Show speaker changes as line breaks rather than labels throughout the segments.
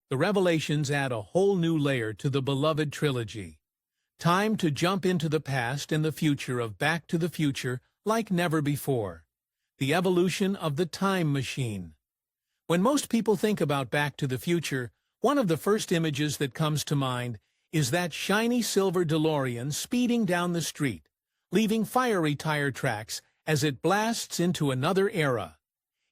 the revelations add a whole new layer to the beloved trilogy. Time to jump into the past and the future of Back to the Future like never before. The evolution of the time machine. When most people think about Back to the Future, one of the first images that comes to mind is that shiny silver DeLorean speeding down the street, leaving fiery tire tracks as it blasts into another era.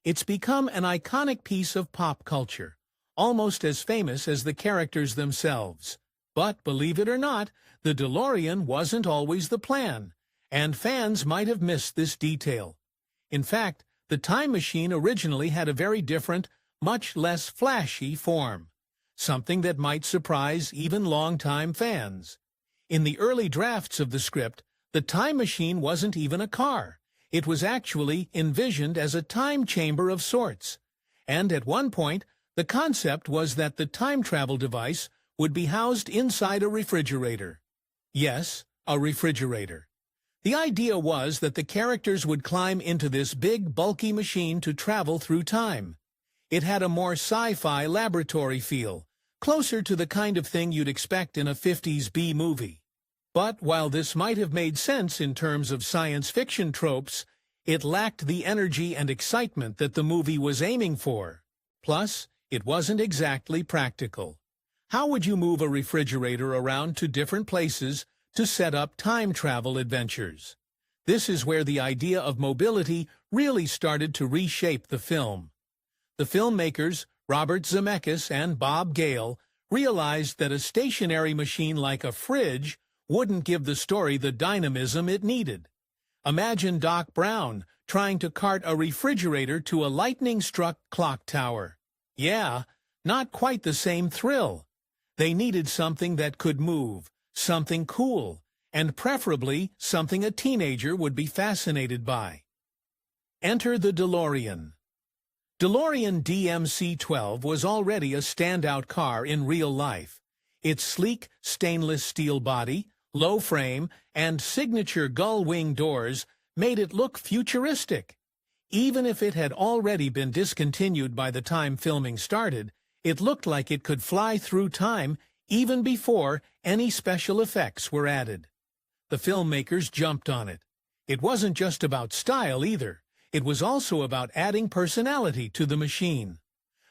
It's become an iconic piece of pop culture, almost as famous as the characters themselves. But, believe it or not, the DeLorean wasn't always the plan, and fans might have missed this detail. In fact, the time machine originally had a very different, much less flashy form, something that might surprise even longtime fans. In the early drafts of the script, the time machine wasn't even a car. It was actually envisioned as a time chamber of sorts. And at one point, the concept was that the time travel device would be housed inside a refrigerator. Yes, a refrigerator. The idea was that the characters would climb into this big, bulky machine to travel through time. It had a more sci-fi laboratory feel, closer to the kind of thing you'd expect in a 50s B-movie. But while this might have made sense in terms of science fiction tropes, it lacked the energy and excitement that the movie was aiming for. Plus, it wasn't exactly practical. How would you move a refrigerator around to different places to set up time travel adventures? This is where the idea of mobility really started to reshape the film. The filmmakers, Robert Zemeckis and Bob Gale, realized that a stationary machine like a fridge wouldn't give the story the dynamism it needed. Imagine Doc Brown trying to cart a refrigerator to a lightning-struck clock tower. Yeah, not quite the same thrill. They needed something that could move, something cool, and preferably something a teenager would be fascinated by. Enter the DeLorean. DeLorean DMC-12 was already a standout car in real life. Its sleek stainless steel body, low frame, and signature gull-wing doors made it look futuristic. Even if it had already been discontinued by the time filming started, it looked like it could fly through time even before any special effects were added. The filmmakers jumped on it. It wasn't just about style either. It was also about adding personality to the machine.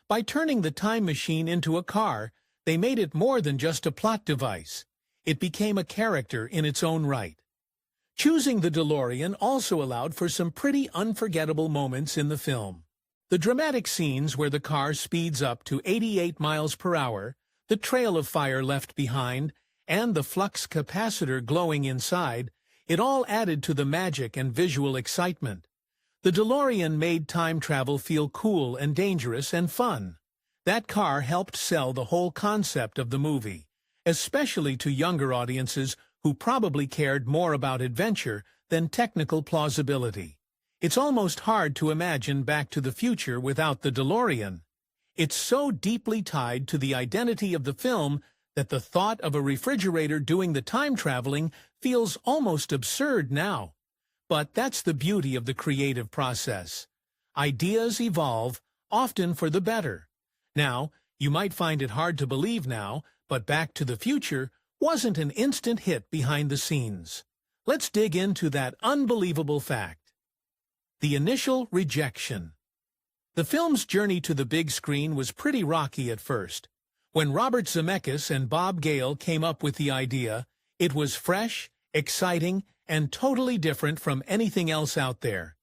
By turning the time machine into a car, they made it more than just a plot device. It became a character in its own right. Choosing the DeLorean also allowed for some pretty unforgettable moments in the film. The dramatic scenes where the car speeds up to 88 miles per hour, the trail of fire left behind, and the flux capacitor glowing inside, it all added to the magic and visual excitement. The DeLorean made time travel feel cool and dangerous and fun. That car helped sell the whole concept of the movie, especially to younger audiences who probably cared more about adventure than technical plausibility. It's almost hard to imagine Back to the Future without the DeLorean. It's so deeply tied to the identity of the film that the thought of a refrigerator doing the time traveling feels almost absurd now. But that's the beauty of the creative process. Ideas evolve, often for the better. Now, you might find it hard to believe now, but Back to the Future wasn't an instant hit behind the scenes. Let's dig into that unbelievable fact. The initial rejection. The film's journey to the big screen was pretty rocky at first. When Robert Zemeckis and Bob Gale came up with the idea, it was fresh, exciting, and totally different from anything else out there.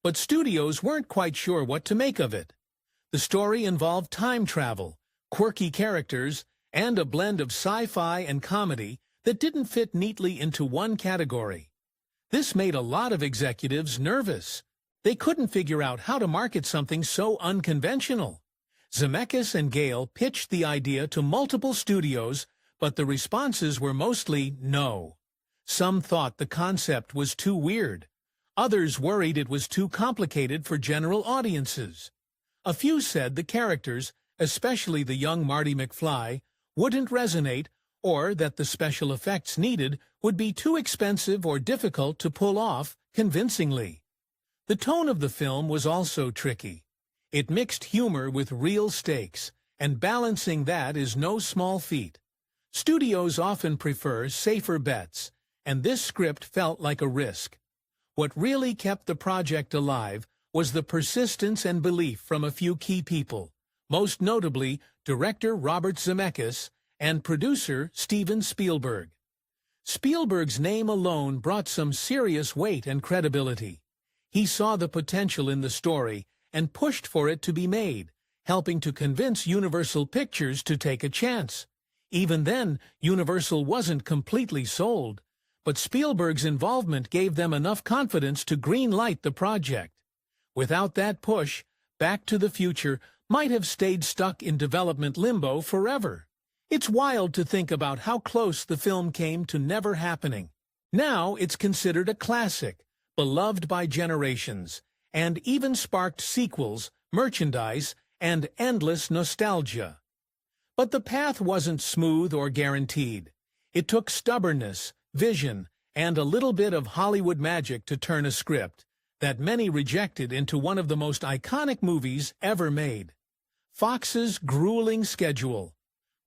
But studios weren't quite sure what to make of it. The story involved time travel, quirky characters, and a blend of sci-fi and comedy that didn't fit neatly into one category. This made a lot of executives nervous. They couldn't figure out how to market something so unconventional. Zemeckis and Gale pitched the idea to multiple studios, but the responses were mostly no. Some thought the concept was too weird. Others worried it was too complicated for general audiences. A few said the characters, especially the young Marty McFly, wouldn't resonate, or that the special effects needed would be too expensive or difficult to pull off convincingly. The tone of the film was also tricky. It mixed humor with real stakes, and balancing that is no small feat. Studios often prefer safer bets, and this script felt like a risk. What really kept the project alive was the persistence and belief from a few key people, most notably director Robert Zemeckis and producer Steven Spielberg. Spielberg's name alone brought some serious weight and credibility. He saw the potential in the story and pushed for it to be made, helping to convince Universal Pictures to take a chance. Even then, Universal wasn't completely sold, but Spielberg's involvement gave them enough confidence to green-light the project. Without that push, Back to the Future might have stayed stuck in development limbo forever. It's wild to think about how close the film came to never happening. Now it's considered a classic, beloved by generations, and even sparked sequels, merchandise, and endless nostalgia. But the path wasn't smooth or guaranteed. It took stubbornness, vision, and a little bit of Hollywood magic to turn a script that many rejected into one of the most iconic movies ever made. Fox's grueling schedule.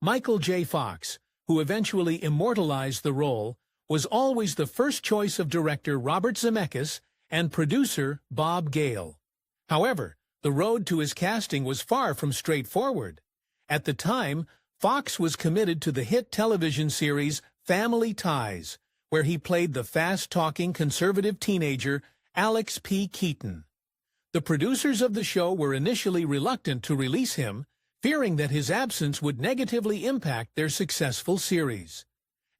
Michael J. Fox, who eventually immortalized the role, was always the first choice of director Robert Zemeckis and producer Bob Gale. However, the road to his casting was far from straightforward. At the time, Fox was committed to the hit television series Family Ties, where he played the fast-talking conservative teenager Alex P. Keaton. The producers of the show were initially reluctant to release him, fearing that his absence would negatively impact their successful series.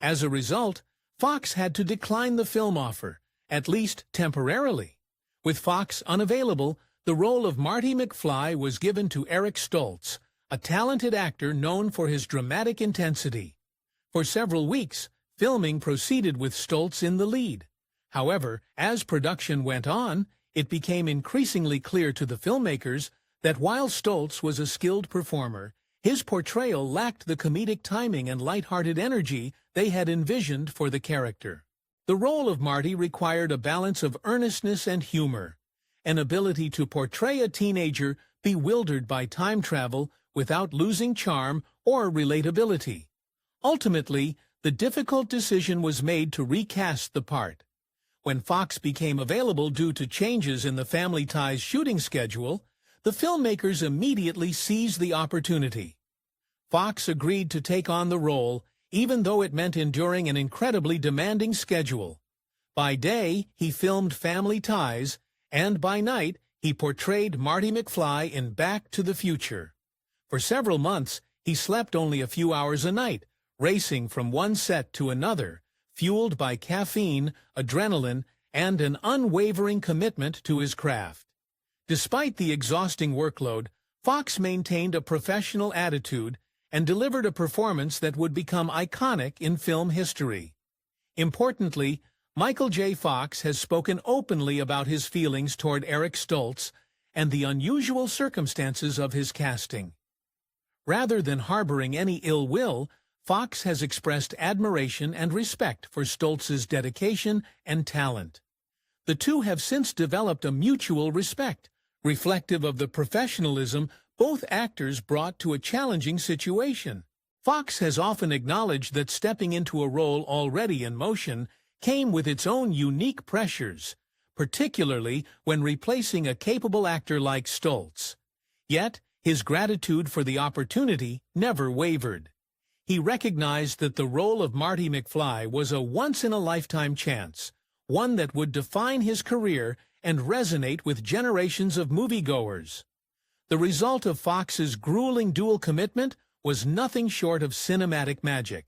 As a result, Fox had to decline the film offer, at least temporarily. With Fox unavailable, the role of Marty McFly was given to Eric Stoltz, a talented actor known for his dramatic intensity. For several weeks, filming proceeded with Stoltz in the lead. However, as production went on, it became increasingly clear to the filmmakers that while Stoltz was a skilled performer, his portrayal lacked the comedic timing and light-hearted energy they had envisioned for the character. The role of Marty required a balance of earnestness and humor, an ability to portray a teenager bewildered by time travel without losing charm or relatability. Ultimately, the difficult decision was made to recast the part. When Fox became available due to changes in the Family Ties shooting schedule, the filmmakers immediately seized the opportunity. Fox agreed to take on the role, even though it meant enduring an incredibly demanding schedule. By day, he filmed Family Ties, and by night, he portrayed Marty McFly in Back to the Future. For several months, he slept only a few hours a night, racing from one set to another, fueled by caffeine, adrenaline, and an unwavering commitment to his craft. Despite the exhausting workload, Fox maintained a professional attitude and delivered a performance that would become iconic in film history. Importantly, Michael J. Fox has spoken openly about his feelings toward Eric Stoltz and the unusual circumstances of his casting. Rather than harboring any ill will, Fox has expressed admiration and respect for Stoltz's dedication and talent. The two have since developed a mutual respect, reflective of the professionalism both actors brought to a challenging situation. Fox has often acknowledged that stepping into a role already in motion came with its own unique pressures, particularly when replacing a capable actor like Stoltz. Yet, his gratitude for the opportunity never wavered. He recognized that the role of Marty McFly was a once-in-a-lifetime chance, one that would define his career and resonate with generations of moviegoers. The result of Fox's grueling dual commitment was nothing short of cinematic magic.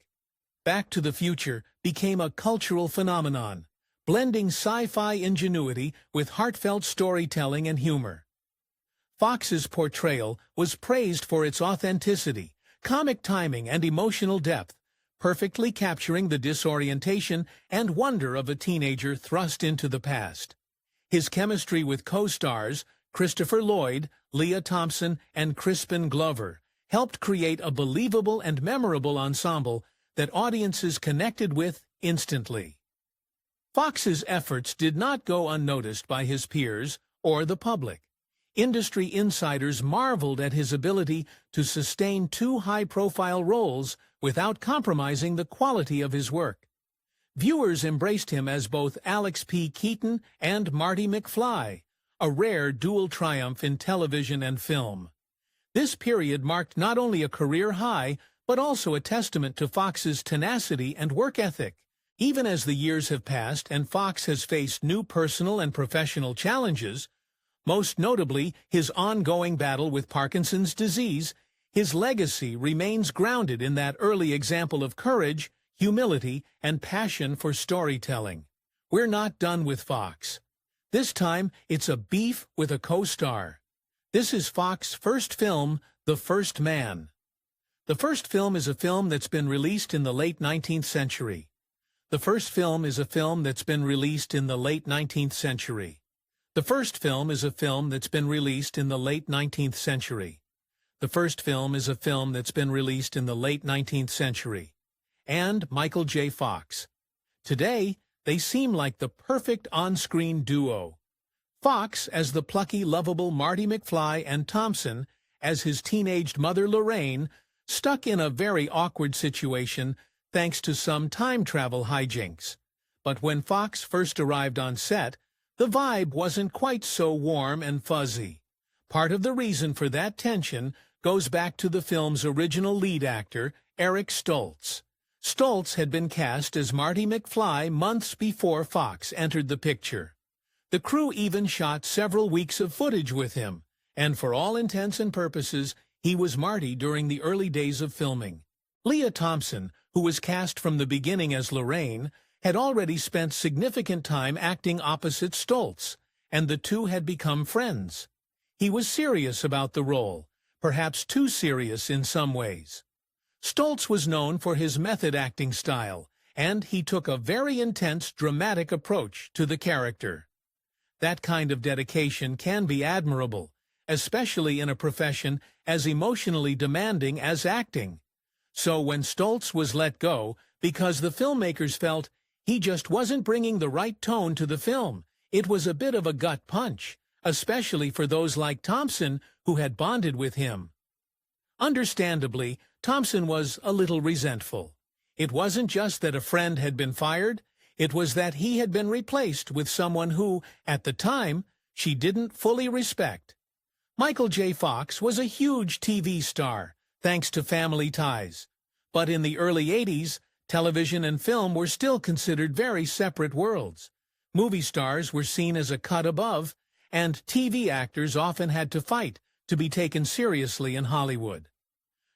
Back to the Future became a cultural phenomenon, blending sci-fi ingenuity with heartfelt storytelling and humor. Fox's portrayal was praised for its authenticity, comic timing, and emotional depth, perfectly capturing the disorientation and wonder of a teenager thrust into the past. His chemistry with co-stars Christopher Lloyd, Leah Thompson, and Crispin Glover helped create a believable and memorable ensemble that audiences connected with instantly. Fox's efforts did not go unnoticed by his peers or the public. Industry insiders marveled at his ability to sustain two high-profile roles without compromising the quality of his work. Viewers embraced him as both Alex P. Keaton and Marty McFly, a rare dual triumph in television and film. This period marked not only a career high, but also a testament to Fox's tenacity and work ethic. Even as the years have passed and Fox has faced new personal and professional challenges, most notably his ongoing battle with Parkinson's disease, his legacy remains grounded in that early example of courage, humility, and passion for storytelling. We're not done with Fox. This time, it's a beef with a co-star. This is Fox's first film, The First Man. The first film is a film that's been released in the late 19th century. The first film is a film that's been released in the late 19th century. The first film is a film that's been released in the late 19th century. The first film is a film that's been released in the late 19th century. And Michael J. Fox. Today, they seem like the perfect on-screen duo. Fox as the plucky, lovable Marty McFly and Thompson as his teenaged mother Lorraine, stuck in a very awkward situation thanks to some time travel hijinks. But when Fox first arrived on set, the vibe wasn't quite so warm and fuzzy. Part of the reason for that tension goes back to the film's original lead actor, Eric Stoltz. Stoltz had been cast as Marty McFly months before Fox entered the picture. The crew even shot several weeks of footage with him, and for all intents and purposes, he was Marty during the early days of filming. Lea Thompson, who was cast from the beginning as Lorraine, had already spent significant time acting opposite Stoltz, and the two had become friends. He was serious about the role, perhaps too serious in some ways. Stoltz was known for his method acting style, and he took a very intense, dramatic approach to the character. That kind of dedication can be admirable, especially in a profession as emotionally demanding as acting. So when Stoltz was let go, because the filmmakers felt he just wasn't bringing the right tone to the film, it was a bit of a gut punch, especially for those like Thompson who had bonded with him. Understandably, Thompson was a little resentful. It wasn't just that a friend had been fired, it was that he had been replaced with someone who, at the time, she didn't fully respect. Michael J. Fox was a huge TV star, thanks to family ties. But in the early 80s, television and film were still considered very separate worlds. Movie stars were seen as a cut above, and TV actors often had to fight to be taken seriously in Hollywood.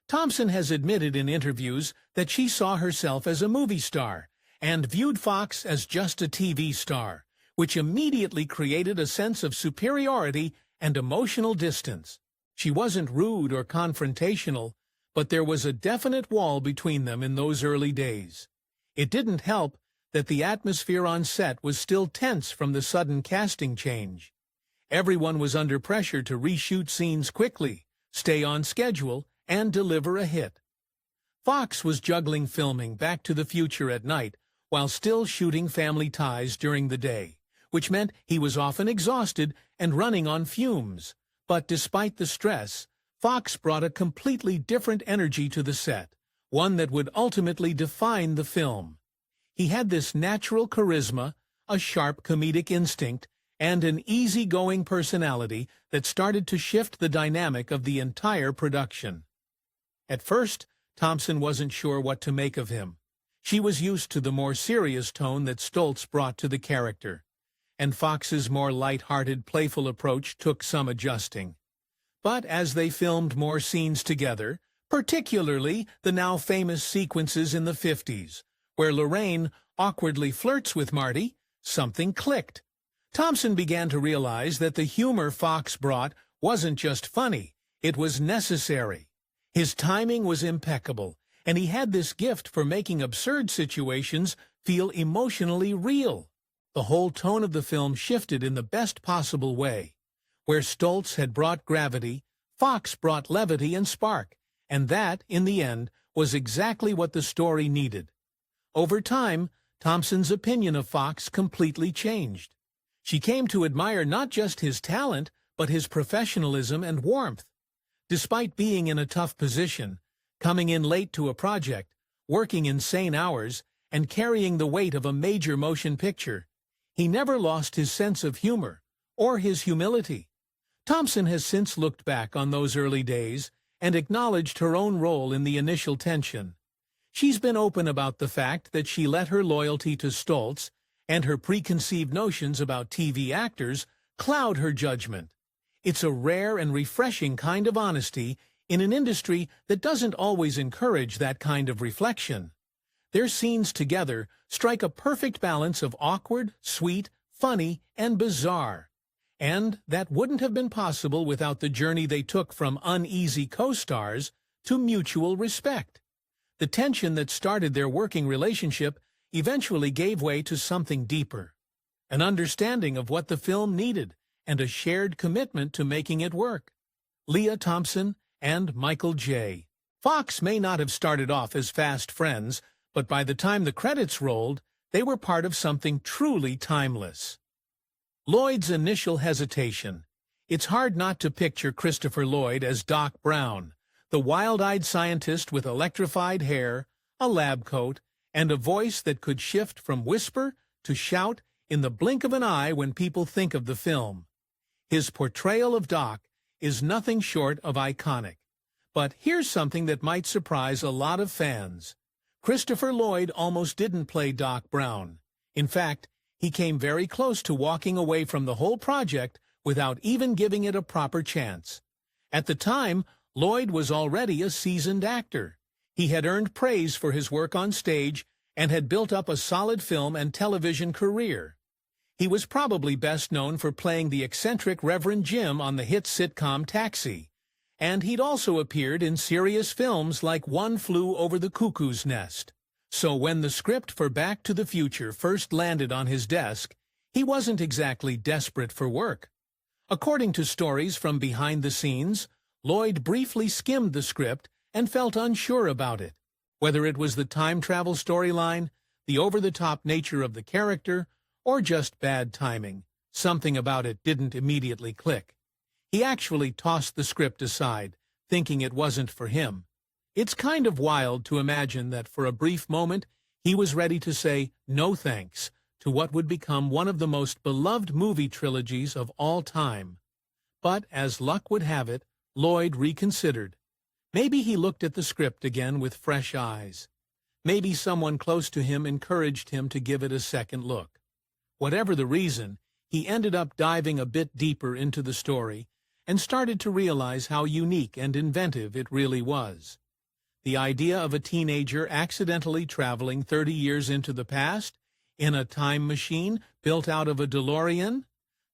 Thompson has admitted in interviews that she saw herself as a movie star and viewed Fox as just a TV star, which immediately created a sense of superiority and emotional distance. She wasn't rude or confrontational, but there was a definite wall between them in those early days. It didn't help that the atmosphere on set was still tense from the sudden casting change. Everyone was under pressure to reshoot scenes quickly, stay on schedule, and deliver a hit. Fox was juggling filming Back to the Future at night while still shooting Family Ties during the day, which meant he was often exhausted and running on fumes. But despite the stress, Fox brought a completely different energy to the set, one that would ultimately define the film. He had this natural charisma, a sharp comedic instinct, and an easygoing personality that started to shift the dynamic of the entire production. At first, Thompson wasn't sure what to make of him. She was used to the more serious tone that Stoltz brought to the character, and Fox's more light-hearted, playful approach took some adjusting. But as they filmed more scenes together, particularly the now famous sequences in the 50s, where Lorraine awkwardly flirts with Marty, something clicked. Thompson began to realize that the humor Fox brought wasn't just funny, it was necessary. His timing was impeccable, and he had this gift for making absurd situations feel emotionally real. The whole tone of the film shifted in the best possible way. Where Stoltz had brought gravity, Fox brought levity and spark, and that, in the end, was exactly what the story needed. Over time, Thompson's opinion of Fox completely changed. She came to admire not just his talent, but his professionalism and warmth. Despite being in a tough position, coming in late to a project, working insane hours, and carrying the weight of a major motion picture, he never lost his sense of humor or his humility. Thompson has since looked back on those early days and acknowledged her own role in the initial tension. She's been open about the fact that she let her loyalty to Stoltz and her preconceived notions about TV actors cloud her judgment. It's a rare and refreshing kind of honesty in an industry that doesn't always encourage that kind of reflection. Their scenes together strike a perfect balance of awkward, sweet, funny, and bizarre. And that wouldn't have been possible without the journey they took from uneasy co-stars to mutual respect. The tension that started their working relationship eventually gave way to something deeper, an understanding of what the film needed and a shared commitment to making it work. Lea Thompson and Michael J. Fox may not have started off as fast friends, but by the time the credits rolled, they were part of something truly timeless. Lloyd's initial hesitation. It's hard not to picture Christopher Lloyd as Doc Brown, the wild-eyed scientist with electrified hair, a lab coat, and a voice that could shift from whisper to shout in the blink of an eye when people think of the film. His portrayal of Doc is nothing short of iconic. But here's something that might surprise a lot of fans. Christopher Lloyd almost didn't play Doc Brown. In fact, he came very close to walking away from the whole project without even giving it a proper chance. At the time, Lloyd was already a seasoned actor. He had earned praise for his work on stage and had built up a solid film and television career. He was probably best known for playing the eccentric Reverend Jim on the hit sitcom Taxi, and he'd also appeared in serious films like One Flew Over the Cuckoo's Nest. So when the script for Back to the Future first landed on his desk, he wasn't exactly desperate for work. According to stories from behind the scenes, Lloyd briefly skimmed the script and felt unsure about it. Whether it was the time travel storyline, the over-the-top nature of the character, or just bad timing, something about it didn't immediately click. He actually tossed the script aside, thinking it wasn't for him. It's kind of wild to imagine that for a brief moment he was ready to say no thanks to what would become one of the most beloved movie trilogies of all time. But as luck would have it, Lloyd reconsidered. Maybe he looked at the script again with fresh eyes. Maybe someone close to him encouraged him to give it a second look. Whatever the reason, he ended up diving a bit deeper into the story and started to realize how unique and inventive it really was. The idea of a teenager accidentally traveling 30 years into the past in a time machine built out of a DeLorean?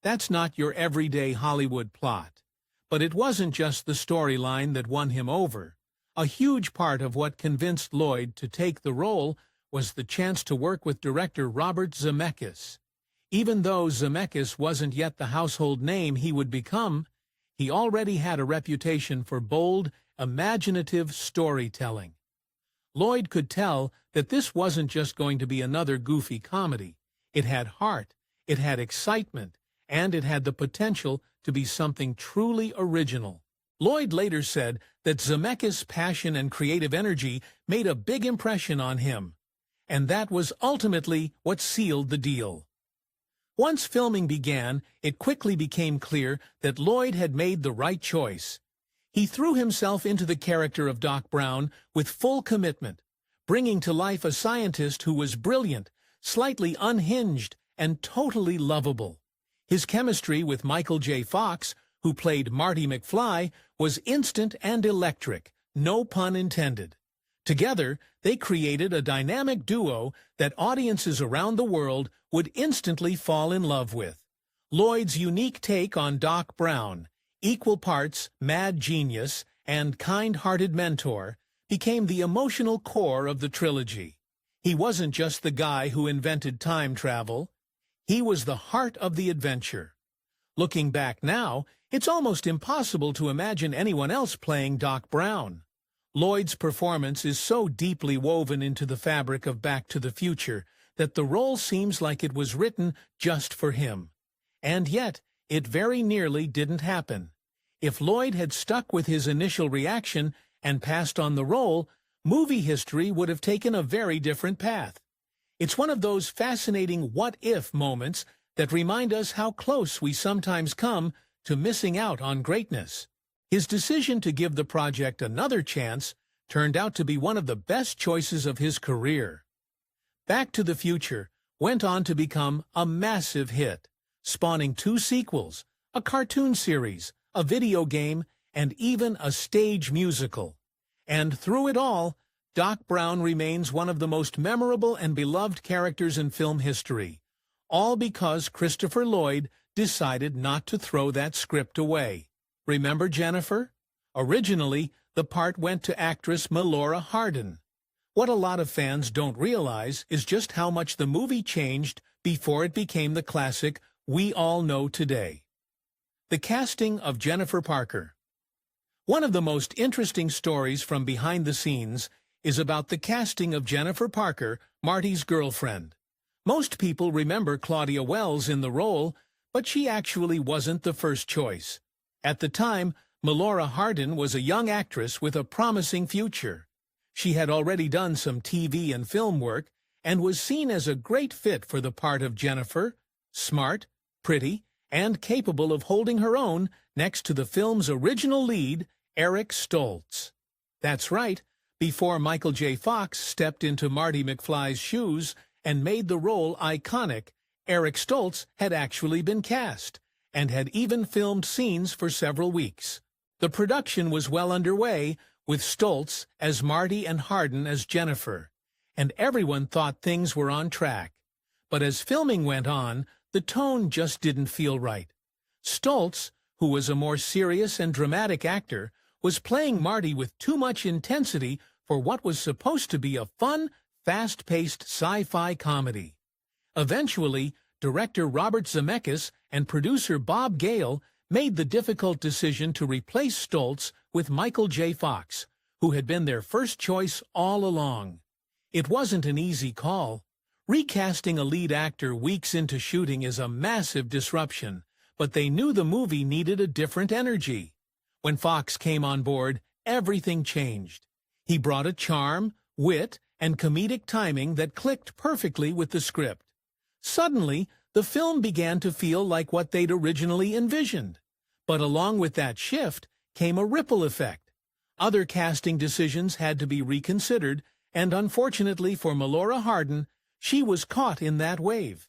That's not your everyday Hollywood plot. But it wasn't just the storyline that won him over. A huge part of what convinced Lloyd to take the role was the chance to work with director Robert Zemeckis. Even though Zemeckis wasn't yet the household name he would become, he already had a reputation for bold, imaginative storytelling. Lloyd could tell that this wasn't just going to be another goofy comedy. It had heart, it had excitement, and it had the potential to be something truly original. Lloyd later said that Zemeckis' passion and creative energy made a big impression on him, and that was ultimately what sealed the deal. Once filming began, it quickly became clear that Lloyd had made the right choice. He threw himself into the character of Doc Brown with full commitment, bringing to life a scientist who was brilliant, slightly unhinged, and totally lovable. His chemistry with Michael J. Fox, who played Marty McFly, was instant and electric, no pun intended. Together, they created a dynamic duo that audiences around the world would instantly fall in love with. Lloyd's unique take on Doc Brown, equal parts mad genius and kind-hearted mentor, became the emotional core of the trilogy. He wasn't just the guy who invented time travel. He was the heart of the adventure. Looking back now, it's almost impossible to imagine anyone else playing Doc Brown. Lloyd's performance is so deeply woven into the fabric of Back to the Future that the role seems like it was written just for him. And yet, it very nearly didn't happen. If Lloyd had stuck with his initial reaction and passed on the role, movie history would have taken a very different path. It's one of those fascinating what-if moments that remind us how close we sometimes come to missing out on greatness. His decision to give the project another chance turned out to be one of the best choices of his career. Back to the Future went on to become a massive hit, spawning 2 sequels, a cartoon series, a video game, and even a stage musical. And through it all, Doc Brown remains one of the most memorable and beloved characters in film history, all because Christopher Lloyd decided not to throw that script away. Remember Jennifer? Originally, the part went to actress Melora Hardin. What a lot of fans don't realize is just how much the movie changed before it became the classic we all know today. The casting of Jennifer Parker. One of the most interesting stories from behind the scenes is about the casting of Jennifer Parker, Marty's girlfriend. Most people remember Claudia Wells in the role, but she actually wasn't the first choice. At the time, Melora Hardin was a young actress with a promising future. She had already done some TV and film work and was seen as a great fit for the part of Jennifer, smart, pretty, and capable of holding her own next to the film's original lead, Eric Stoltz. That's right, before Michael J. Fox stepped into Marty McFly's shoes and made the role iconic, Eric Stoltz had actually been cast, and had even filmed scenes for several weeks. The production was well underway, with Stoltz as Marty and Hardin as Jennifer, and everyone thought things were on track. But as filming went on, the tone just didn't feel right. Stoltz, who was a more serious and dramatic actor, was playing Marty with too much intensity for what was supposed to be a fun, fast-paced sci-fi comedy. Eventually, director Robert Zemeckis and producer Bob Gale made the difficult decision to replace Stoltz with Michael J. Fox, who had been their first choice all along. It wasn't an easy call. Recasting a lead actor weeks into shooting is a massive disruption, but they knew the movie needed a different energy. When Fox came on board, everything changed. He brought a charm, wit, and comedic timing that clicked perfectly with the script. Suddenly, the film began to feel like what they'd originally envisioned. But along with that shift came a ripple effect. Other casting decisions had to be reconsidered, and unfortunately for Melora Hardin, she was caught in that wave.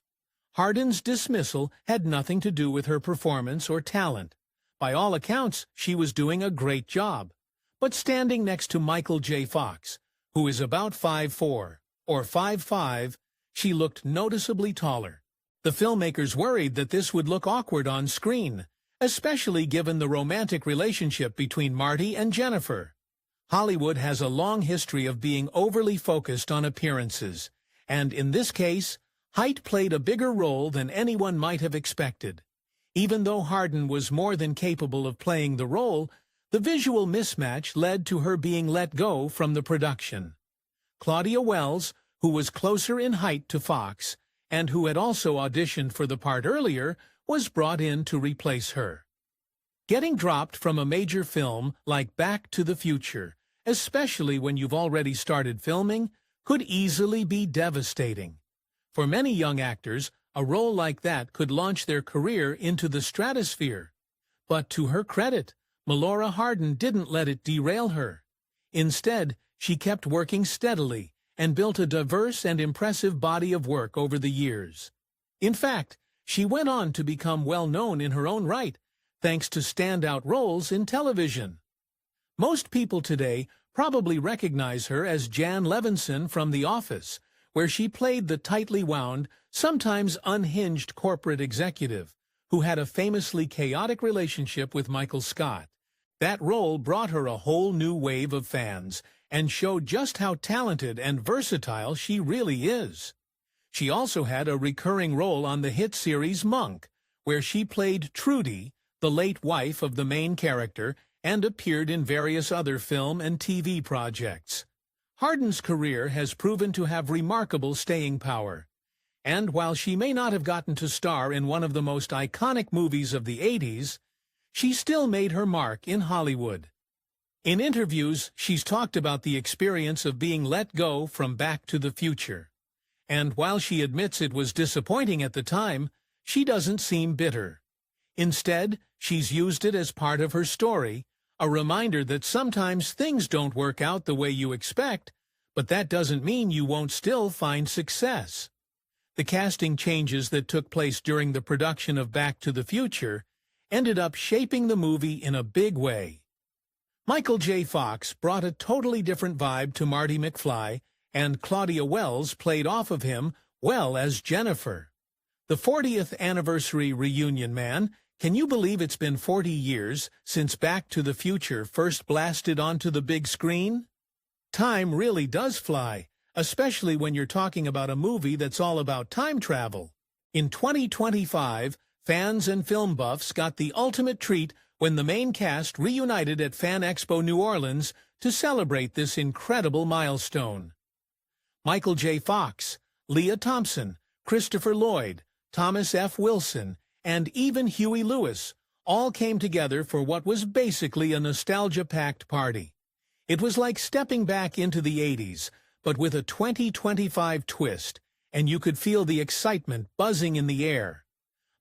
Hardin's dismissal had nothing to do with her performance or talent. By all accounts, she was doing a great job. But standing next to Michael J. Fox, who is about 5'4" or 5'5", she looked noticeably taller. The filmmakers worried that this would look awkward on screen, especially given the romantic relationship between Marty and Jennifer. Hollywood has a long history of being overly focused on appearances, and in this case, height played a bigger role than anyone might have expected. Even though Hardin was more than capable of playing the role, the visual mismatch led to her being let go from the production. Claudia Wells, who was closer in height to Fox, and who had also auditioned for the part earlier, was brought in to replace her. Getting dropped from a major film like Back to the Future, especially when you've already started filming, could easily be devastating. For many young actors, a role like that could launch their career into the stratosphere. But to her credit, Melora Hardin didn't let it derail her. Instead, she kept working steadily and built a diverse and impressive body of work over the years. In fact, she went on to become well known in her own right, thanks to standout roles in television. Most people today probably recognize her as Jan Levinson from The Office, where she played the tightly wound, sometimes unhinged corporate executive who had a famously chaotic relationship with Michael Scott. That role brought her a whole new wave of fans and showed just how talented and versatile she really is. She also had a recurring role on the hit series Monk, where she played Trudy, the late wife of the main character, and appeared in various other film and TV projects. Hardin's career has proven to have remarkable staying power. And while she may not have gotten to star in one of the most iconic movies of the 80s, she still made her mark in Hollywood. In interviews, she's talked about the experience of being let go from Back to the Future. And while she admits it was disappointing at the time, she doesn't seem bitter. Instead, she's used it as part of her story, a reminder that sometimes things don't work out the way you expect, but that doesn't mean you won't still find success. The casting changes that took place during the production of Back to the Future ended up shaping the movie in a big way. Michael J. Fox brought a totally different vibe to Marty McFly, and Claudia Wells played off of him well as Jennifer. The 40th anniversary reunion, man. Can you believe it's been 40 years since Back to the Future first blasted onto the big screen? Time really does fly, especially when you're talking about a movie that's all about time travel. In 2025, fans and film buffs got the ultimate treat when the main cast reunited at Fan Expo New Orleans to celebrate this incredible milestone. Michael J. Fox, Lea Thompson, Christopher Lloyd, Thomas F. Wilson, and even Huey Lewis all came together for what was basically a nostalgia-packed party. It was like stepping back into the 80s, but with a 2025 twist, and you could feel the excitement buzzing in the air.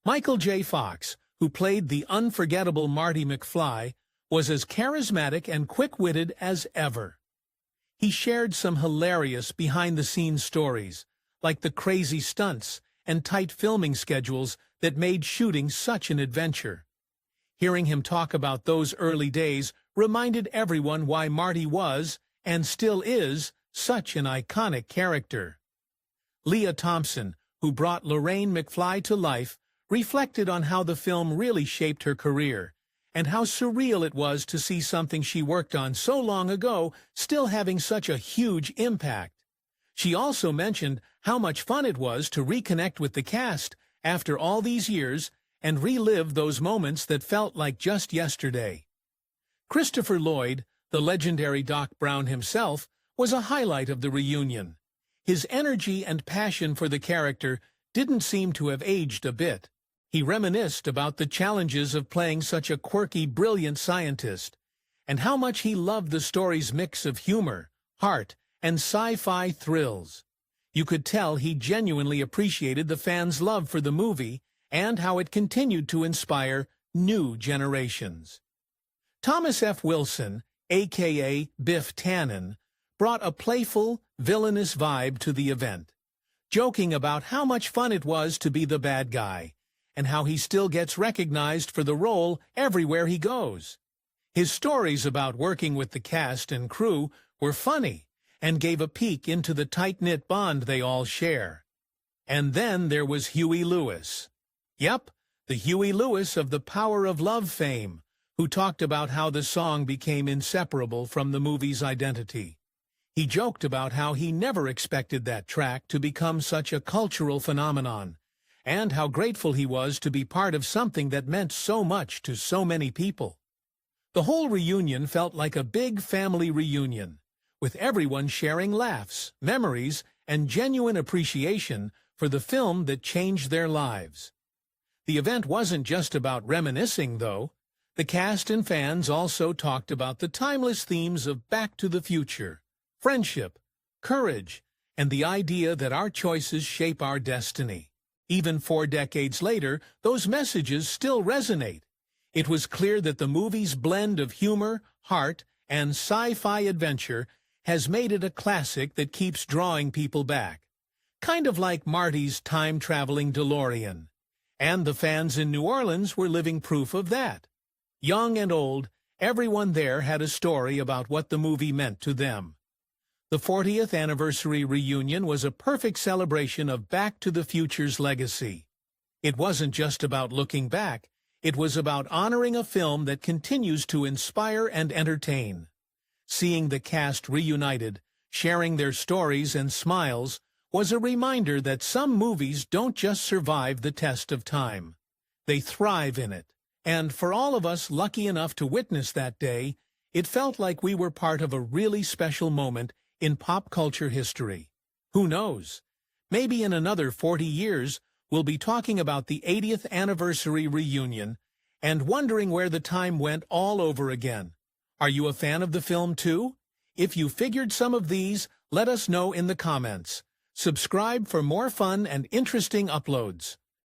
Michael J. Fox, who played the unforgettable Marty McFly, was as charismatic and quick-witted as ever. He shared some hilarious behind-the-scenes stories, like the crazy stunts and tight filming schedules that made shooting such an adventure. Hearing him talk about those early days reminded everyone why Marty was, and still is, such an iconic character. Lea Thompson, who brought Lorraine McFly to life, reflected on how the film really shaped her career, and how surreal it was to see something she worked on so long ago still having such a huge impact. She also mentioned how much fun it was to reconnect with the cast after all these years and relive those moments that felt like just yesterday. Christopher Lloyd, the legendary Doc Brown himself, was a highlight of the reunion. His energy and passion for the character didn't seem to have aged a bit. He reminisced about the challenges of playing such a quirky, brilliant scientist, and how much he loved the story's mix of humor, heart, and sci-fi thrills. You could tell he genuinely appreciated the fans' love for the movie and how it continued to inspire new generations. Thomas F. Wilson, a.k.a. Biff Tannen, brought a playful, villainous vibe to the event, joking about how much fun it was to be the bad guy, and how he still gets recognized for the role everywhere he goes. His stories about working with the cast and crew were funny, and gave a peek into the tight-knit bond they all share. And then there was Huey Lewis. Yep, the Huey Lewis of the Power of Love fame, who talked about how the song became inseparable from the movie's identity. He joked about how he never expected that track to become such a cultural phenomenon, and how grateful he was to be part of something that meant so much to so many people. The whole reunion felt like a big family reunion, with everyone sharing laughs, memories, and genuine appreciation for the film that changed their lives. The event wasn't just about reminiscing, though. The cast and fans also talked about the timeless themes of Back to the Future, friendship, courage, and the idea that our choices shape our destiny. Even 4 decades later, those messages still resonate. It was clear that the movie's blend of humor, heart, and sci-fi adventure has made it a classic that keeps drawing people back. Kind of like Marty's time-traveling DeLorean. And the fans in New Orleans were living proof of that. Young and old, everyone there had a story about what the movie meant to them. The 40th anniversary reunion was a perfect celebration of Back to the Future's legacy. It wasn't just about looking back, it was about honoring a film that continues to inspire and entertain. Seeing the cast reunited, sharing their stories and smiles, was a reminder that some movies don't just survive the test of time. They thrive in it. And for all of us lucky enough to witness that day, it felt like we were part of a really special moment in pop culture history. Who knows? Maybe in another 40 years, we'll be talking about the 80th anniversary reunion and wondering where the time went all over again. Are you a fan of the film too? If you figured some of these, let us know in the comments. Subscribe for more fun and interesting uploads.